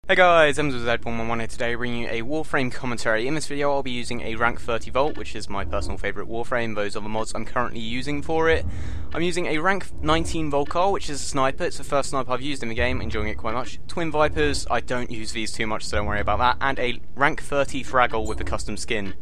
Hey guys, I'm Zed111 here today, bringing you a Warframe commentary. In this video I'll be using a rank 30 Volt, which is my personal favourite Warframe. Those are the mods I'm currently using for it. I'm using a rank 19 Volcar, which is a sniper. It's the first sniper I've used in the game, enjoying it quite much. Twin Vipers, I don't use these too much, so don't worry about that. And a rank 30 Fraggle with a custom skin.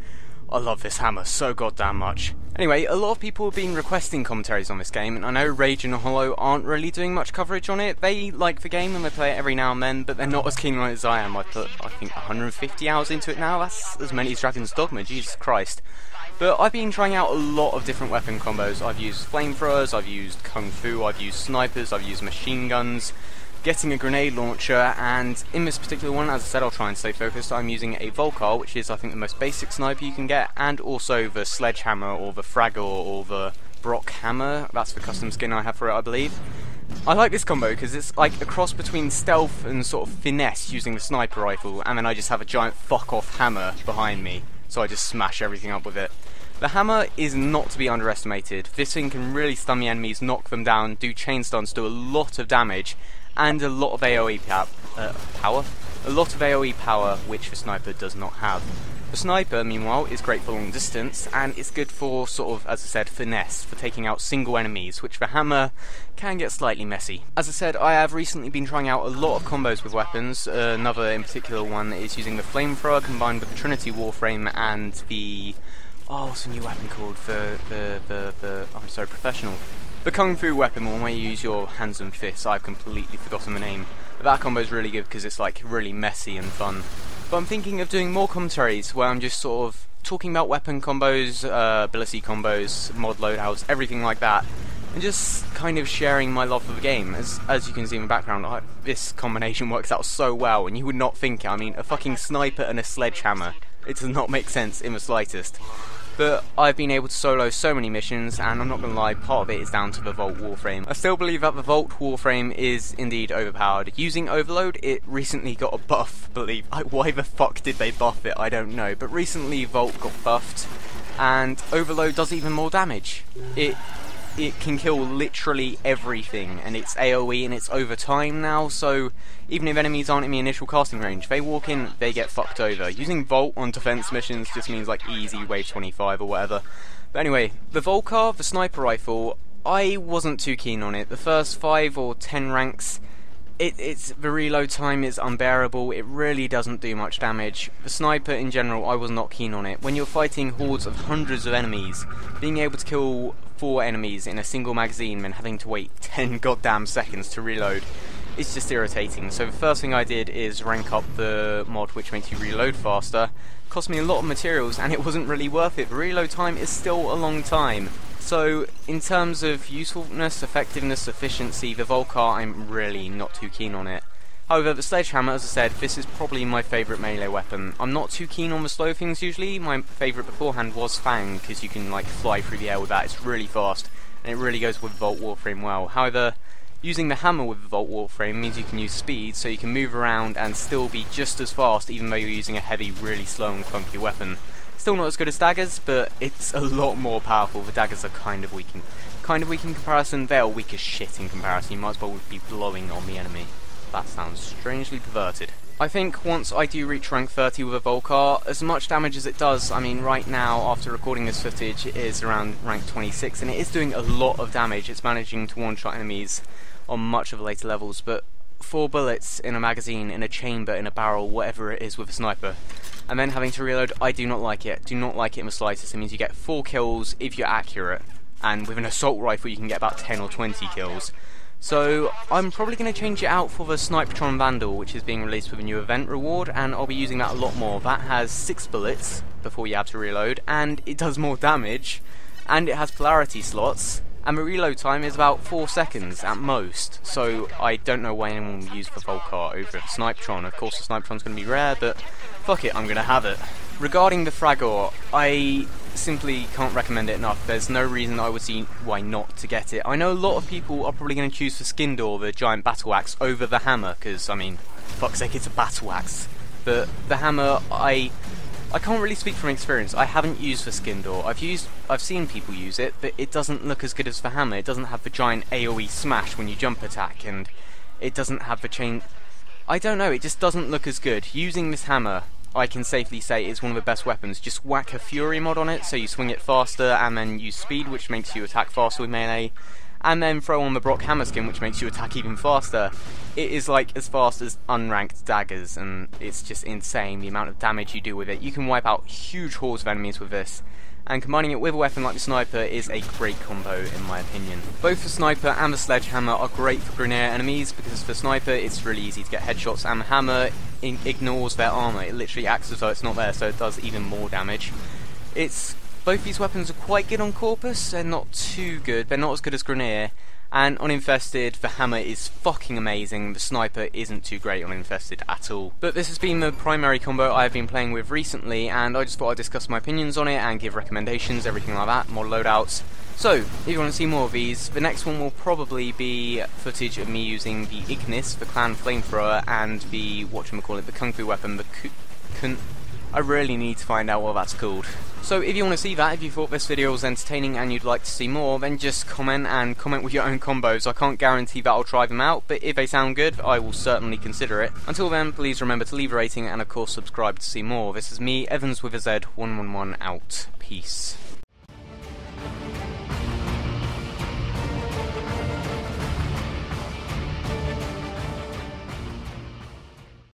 I love this hammer so goddamn much. Anyway, a lot of people have been requesting commentaries on this game, and I know Rage and Hollow aren't really doing much coverage on it. They like the game and they play it every now and then, but they're not as keen on it as I am. I put, I think, 150 hours into it now. That's as many as Dragon's Dogma, Jesus Christ. But I've been trying out a lot of different weapon combos. I've used flamethrowers, I've used kung fu, I've used snipers, I've used machine guns, getting a grenade launcher, and in this particular one, as I said, I'll try and stay focused. I'm using a Volcar, which is I think the most basic sniper you can get, and also the Sledgehammer or the Fraggle or the Brock Hammer. That's the custom skin I have for it, I believe. I like this combo because it's like a cross between stealth and sort of finesse using the sniper rifle, and then I just have a giant fuck off hammer behind me, so I just smash everything up with it. The hammer is not to be underestimated. This thing can really stun the enemies, knock them down, do chain stuns, do a lot of damage, and a lot of AoE power. A lot of AoE power, which the sniper does not have. The sniper, meanwhile, is great for long distance, and it's good for sort of, as I said, finesse, for taking out single enemies, which the hammer can get slightly messy. As I said, I have recently been trying out a lot of combos with weapons. Another in particular one is using the flamethrower combined with the Trinity Warframe and the... oh, what's the new weapon called? I'm sorry, professional. The kung fu weapon, one where you use your hands and fists. I've completely forgotten the name. But that combo is really good because it's like really messy and fun. But I'm thinking of doing more commentaries where I'm just sort of talking about weapon combos, ability combos, mod loadouts, everything like that, and just kind of sharing my love for the game. As you can see in the background, this combination works out so well, and you would not think it. I mean, a fucking sniper and a sledgehammer. It does not make sense in the slightest. But I've been able to solo so many missions, and I'm not going to lie, part of it is down to the Volt Warframe. I still believe that the Volt Warframe is indeed overpowered. Using Overload, it recently got a buff, why the fuck did they buff it? I don't know. But recently Volt got buffed, and Overload does even more damage. It can kill literally everything, and it's AoE and it's over time now, so even if enemies aren't in the initial casting range, they walk in, they get fucked over. Using Volt on defense missions just means like easy wave 25 or whatever. But anyway, the Volcar, the sniper rifle, I wasn't too keen on it. The first 5 or 10 ranks, the reload time is unbearable. It really doesn't do much damage. The sniper in general, I was not keen on it. When you're fighting hordes of hundreds of enemies, being able to kill 4 enemies in a single magazine and having to wait 10 goddamn seconds to reload, it's just irritating. So the first thing I did is rank up the mod which makes you reload faster. Cost me a lot of materials and it wasn't really worth it. The reload time is still a long time. So in terms of usefulness, effectiveness, efficiency, the Volcar, I'm really not too keen on it. However, the Sledgehammer, as I said, this is probably my favourite melee weapon. I'm not too keen on the slow things usually. My favourite beforehand was Fang, because you can like fly through the air with that. It's really fast, and it really goes with Volt Warframe well. However, using the hammer with the Volt Warframe means you can use speed, so you can move around and still be just as fast, even though you're using a heavy, really slow and clunky weapon. Still not as good as daggers, but it's a lot more powerful. The daggers are kind of weak in comparison. They are weak as shit in comparison. You might as well be blowing on the enemy. That sounds strangely perverted. I think once I do reach rank 30 with a Volcar, as much damage as it does, I mean right now after recording this footage it is around rank 26 and it is doing a lot of damage. It's managing to one-shot enemies on much of the later levels, but 4 bullets in a magazine, in a chamber, in a barrel, whatever it is with a sniper, and then having to reload, I do not like it. Do not like it in the slightest. It means you get 4 kills if you're accurate, and with an assault rifle you can get about 10 or 20 kills. So I'm probably going to change it out for the Snipertron Vandal, which is being released with a new event reward, and I'll be using that a lot more. That has 6 bullets before you have to reload, and it does more damage, and it has polarity slots, and the reload time is about 4 seconds at most. So I don't know why anyone will use the Volcar over the Snipertron. Of course the Snipertron's going to be rare, but fuck it, I'm going to have it. Regarding the Fragor, I simply can't recommend it enough. There's no reason I would see why not to get it. I know a lot of people are probably going to choose for Skin Door, the giant battle axe, over the hammer, because, I mean, fuck's sake, it's a battle axe. But the hammer, I can't really speak from experience. I haven't used the Skin Door. I've seen people use it, but it doesn't look as good as the hammer. It doesn't have the giant AoE smash when you jump attack, and it doesn't have the chain I don't know, it just doesn't look as good. Using this hammer, I can safely say is one of the best weapons. Just whack a Fury mod on it, so you swing it faster, and then use speed, which makes you attack faster with melee, and then throw on the Brock hammer skin, which makes you attack even faster. It is like as fast as unranked daggers, and it's just insane the amount of damage you do with it. You can wipe out huge hordes of enemies with this, and combining it with a weapon like the sniper is a great combo in my opinion. Both the sniper and the sledgehammer are great for Grineer enemies, because for sniper it's really easy to get headshots, and the hammer ignores their armor. It literally acts as though it's not there, so it does even more damage. Both these weapons are quite good on Corpus. They're not too good, they're not as good as Grineer. And on Infested, the hammer is fucking amazing, the sniper isn't too great on Infested at all. But this has been the primary combo I've been playing with recently, and I just thought I'd discuss my opinions on it and give recommendations, everything like that, more loadouts. So, if you want to see more of these, the next one will probably be footage of me using the Ignis, the clan flamethrower, and the, the kung fu weapon, the I really need to find out what that's called. So if you want to see that, if you thought this video was entertaining and you'd like to see more, then just comment with your own combos. I can't guarantee that I'll try them out, but if they sound good, I will certainly consider it. Until then, please remember to leave a rating and of course subscribe to see more. This is me, Evans with a Z, 111 out. Peace.